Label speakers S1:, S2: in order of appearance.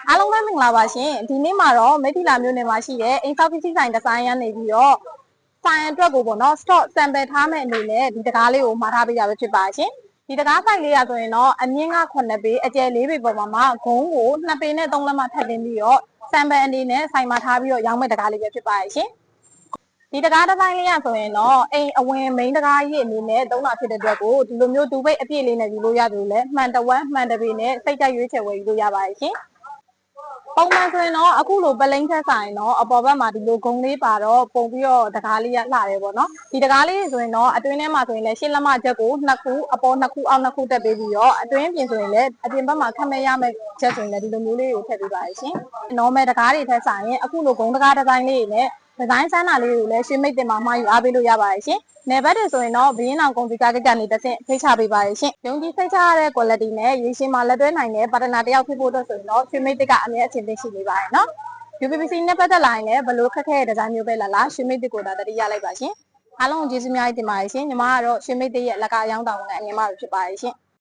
S1: အားလုံးပဲမင်္ဂလာပါရှင်ဒီနေ့မှာတော့မိထီလာမျိုးနယ်မှာရှိတဲ့အိမ်ဆောက်ပစ္စည်းဆိုင်ဒီဇိုင်းရနေပြီးတော့ဆိုင်အတွက်ကိုပေါ့နော် stock sample ထားမဲ့အနေနဲ့ဒီတကားလေးကိုမှာထားပေးရပဲဖြစ်ပါရှင်ဒီတကားဆိုင်လေးရဆိုရင်တော့အမြင့်က9ပေအကျယ်4ပေပေါ်မှာဂုံးကို2ပေနဲ့3လက်မှထပ်တင်ပြီးတော့ sample အနေနဲ့ဆိုင်မှာထားပြီးတော့ရောင်းမဲ့တကားလေးပဲဖြစ်ပါရှင်ဒီတကားဒီဇိုင်းလေးရဆိုရင်တော့အိမ်အဝင် main တကားကြီးအနေနဲ့သုံးတာဖြစ်တဲ့အတွက်ကိုဒီလိုမျိုးဒူပိတ်အပြည့်လေးနဲ့ယူလို့ရတယ်လို့လဲမှန်တဝမ်းမှန်တပေနဲ့စိတ်ကြိုက်ရွေးချယ်ဝယ်ယူလို့ရပါတယ်ရှင်ပုံမှန်ဆိုရင်တော့အခုလိုပလိန်းထက်ဆိုင်တော့အပေါ်ဘက်မှာဒီလိုဂုံလေးပါတော့ပုံပြီးတော့တကားလေးရလှတယ်ပေါ့နော်ဒီတကားလေးဆိုရင်တော့အတွင်းထဲမှာဆိုရင်လည်းရှင်းလက်မချက်ကို2ခုအပေါ်2ခုအောက်2ခုတက်ပေးပြီးတော့အတွင်းပြင်ဆိုရင်လည်းအပြင်ဘက်မှာခက်မဲ့ရမယ့်ချက်ဆိုရင်လည်းဒီလိုမျိုးလေးကိုထည့်ပေးပါရရှင် normal တကားတွေထက်ဆိုင်ရင်အခုလိုဂုံတကားဒီဇိုင်းလေးတွေနဲ့ဒီဇိုင်းစမ်းတာလေးတွေကိုလည်းရွှေမိတ်တင်မှာမှာယူအားပေးလို့ရပါတယ်ရှင်နယ်ဘက်တွေဆိုရင်တော့ဘင်းအောင်ကုန်စည်ကားကနေတစ်ဆင့်ဖိတ်ချပေးပါရရှင်ယုံကြည်စိတ်ချရတဲ့ quality နဲ့ရေရှည်မှာလက်တွဲနိုင်တဲ့ပါတနာတယောက်ဖြစ်ဖို့အတွက်ဆိုရင်တော့ရွှေမိတ်တစ်ကအမြဲအချိန်သိရှိနေပါတယ်နော် UPVC နဲ့ပတ်သက်လာရင်လည်းဘလို့ခက်ခဲတဲ့ဒီဇိုင်းမျိုးပဲလာရွှေမိတ်တစ်ကိုသာတတိရလိုက်ပါရှင်အားလုံးကျေးဇူးများတင်ပါတယ်ရှင်ညီမကတော့ရွှေမိတ်တစ်ရဲ့လက်ကားရောင်းတောင်းကအငယ်မဖြစ်ပါတယ်ရှင်